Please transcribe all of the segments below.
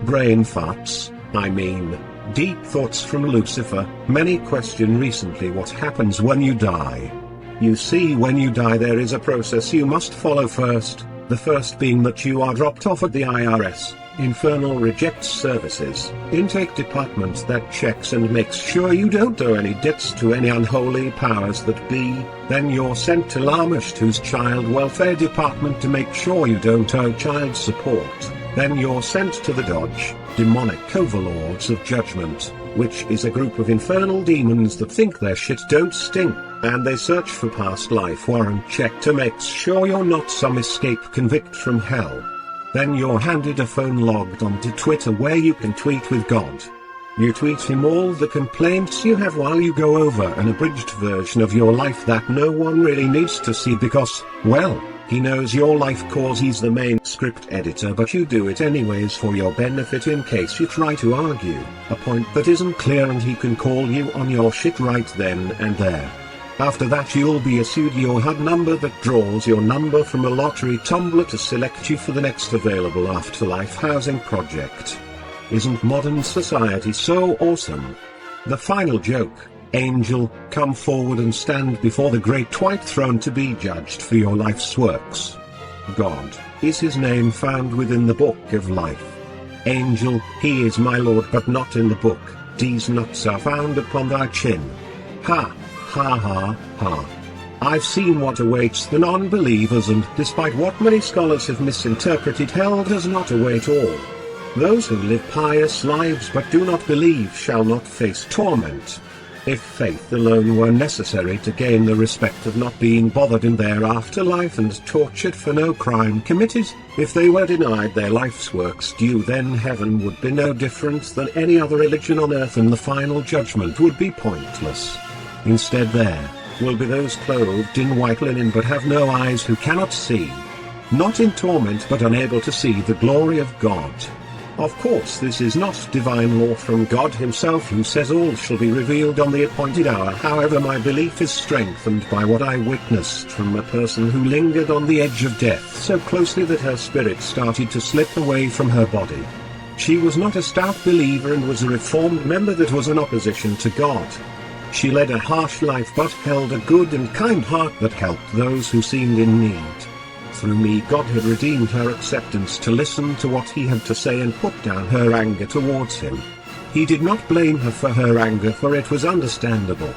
Brain farts, I mean. Deep thoughts from Lucifer. Many question recently what happens when you die. You see, when you die there is a process you must follow first, the first being that you are dropped off at the IRS, Infernal Rejects Services, intake department that checks and makes sure you don't owe any debts to any unholy powers that be. Then you're sent to Lamashtu's Child Welfare Department to make sure you don't owe child support. Then you're sent to the Dodge, Demonic Overlords of Judgment, which is a group of infernal demons that think their shit don't stink, and they search for past life warrant check to make sure you're not some escape convict from hell. Then you're handed a phone logged onto Twitter where you can tweet with God. You tweet him all the complaints you have while you go over an abridged version of your life that no one really needs to see because, well, he knows your life cause he's the main script editor, but you do it anyways for your benefit in case you try to argue a point that isn't clear, and he can call you on your shit right then and there. After that you'll be issued your HUD number that draws your number from a lottery tumbler to select you for the next available afterlife housing project. Isn't modern society so awesome? The final joke. Angel, come forward and stand before the great white throne to be judged for your life's works. God, is his name found within the book of life? Angel, he is my Lord but not in the book, these nuts are found upon thy chin. Ha, ha ha, ha. I've seen what awaits the non-believers, and despite what many scholars have misinterpreted, hell does not await all. Those who live pious lives but do not believe shall not face torment. If faith alone were necessary to gain the respect of not being bothered in their afterlife and tortured for no crime committed, if they were denied their life's works due, then heaven would be no different than any other religion on earth, and the final judgment would be pointless. Instead there will be those clothed in white linen but have no eyes, who cannot see. Not in torment but unable to see the glory of God. Of course this is not divine law from God himself, who says all shall be revealed on the appointed hour. However, my belief is strengthened by what I witnessed from a person who lingered on the edge of death so closely that her spirit started to slip away from her body. She was not a stout believer and was a reformed member that was in opposition to God. She led a harsh life but held a good and kind heart that helped those who seemed in need. Through me God had redeemed her acceptance to listen to what he had to say and put down her anger towards him. He did not blame her for her anger, for it was understandable.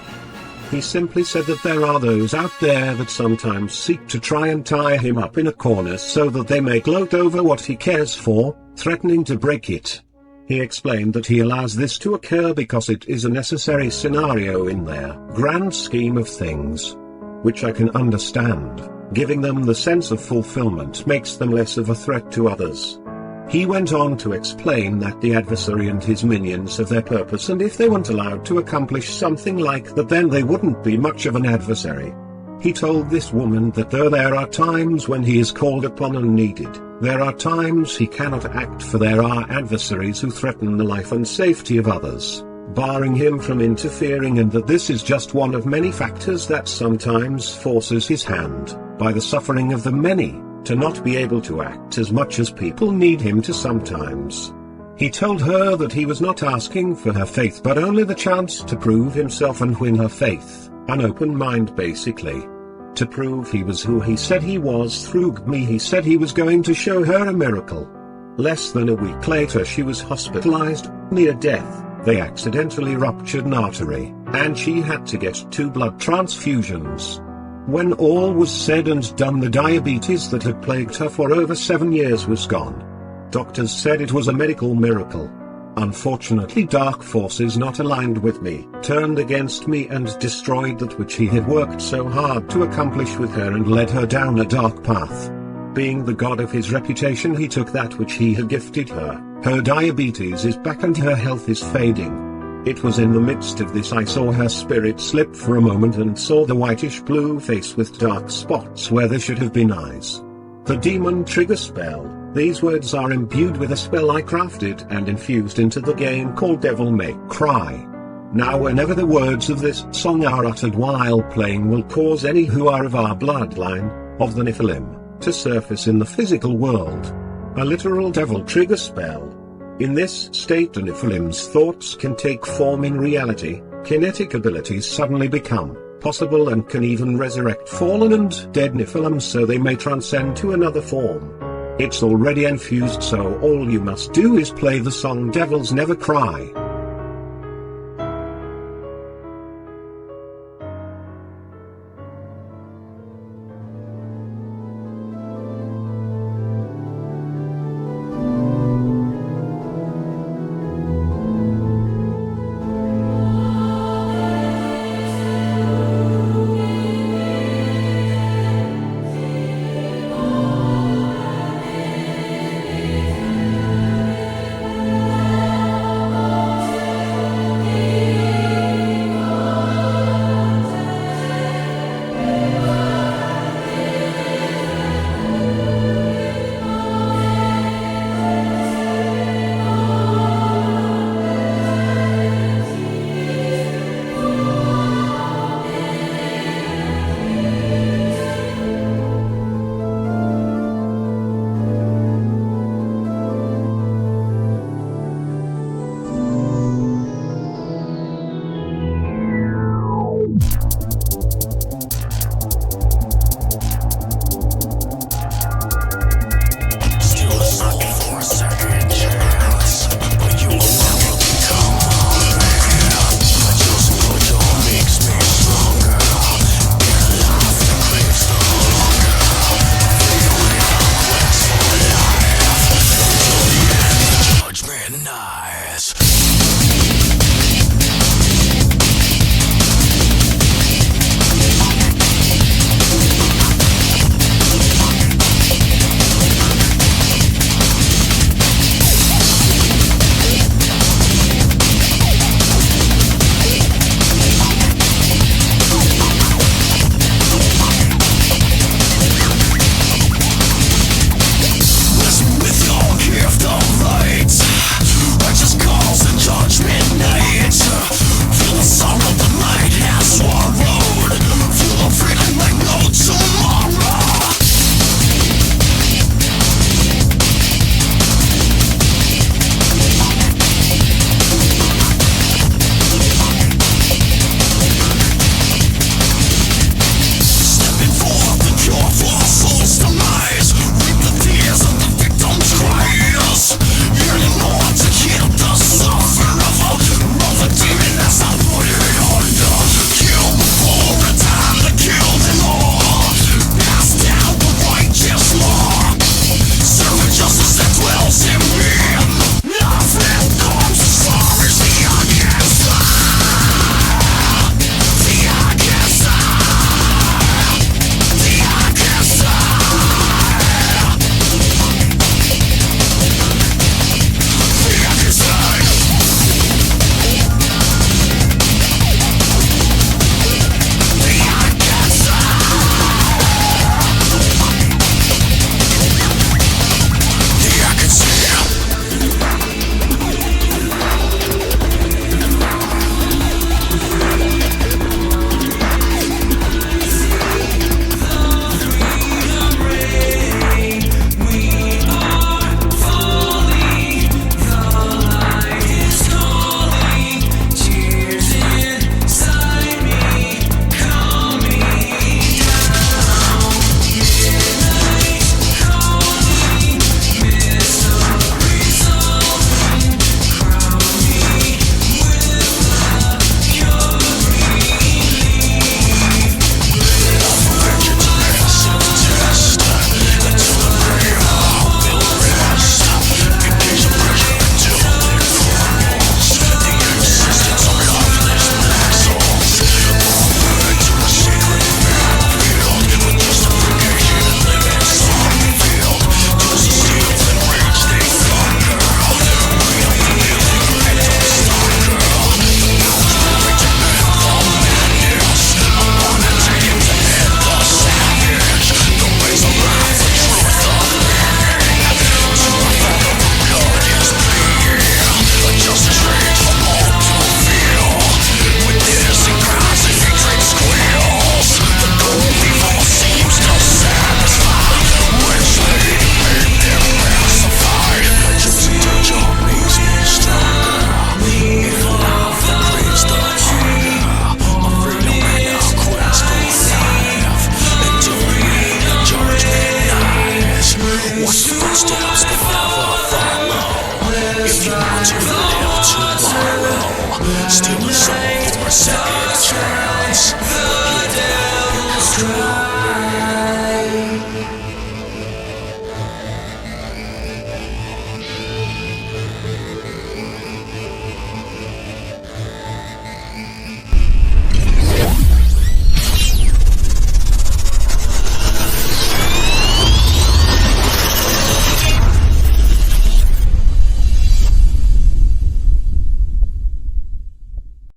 He simply said that there are those out there that sometimes seek to try and tie him up in a corner so that they may gloat over what he cares for, threatening to break it. He explained that he allows this to occur because it is a necessary scenario in their grand scheme of things. Which I can understand. Giving them the sense of fulfillment makes them less of a threat to others. He went on to explain that the adversary and his minions have their purpose, and if they weren't allowed to accomplish something like that, then they wouldn't be much of an adversary. He told this woman that though there are times when he is called upon and needed, there are times he cannot act, for there are adversaries who threaten the life and safety of others, barring him from interfering, and that this is just one of many factors that sometimes forces his hand, by the suffering of the many, to not be able to act as much as people need him to sometimes. He told her that he was not asking for her faith but only the chance to prove himself and win her faith, an open mind basically. To prove he was who he said he was. Through me he said he was going to show her a miracle. Less than a week later she was hospitalized, near death. They accidentally ruptured an artery, and she had to get 2 blood transfusions. When all was said and done, the diabetes that had plagued her for over 7 years was gone. Doctors said it was a medical miracle. Unfortunately, dark forces not aligned with me turned against me and destroyed that which he had worked so hard to accomplish with her and led her down a dark path. Being the god of his reputation, he took that which he had gifted her. Her diabetes is back and her health is fading. It was in the midst of this I saw her spirit slip for a moment and saw the whitish-blue face with dark spots where there should have been eyes. The demon trigger spell. These words are imbued with a spell I crafted and infused into the game called Devil May Cry. Now whenever the words of this song are uttered while playing will cause any who are of our bloodline, of the Nephilim, to surface in the physical world. A literal devil trigger spell. In this state the Nephilim's thoughts can take form in reality, kinetic abilities suddenly become possible and can even resurrect fallen and dead Nephilim so they may transcend to another form. It's already infused, so all you must do is play the song Devils Never Cry.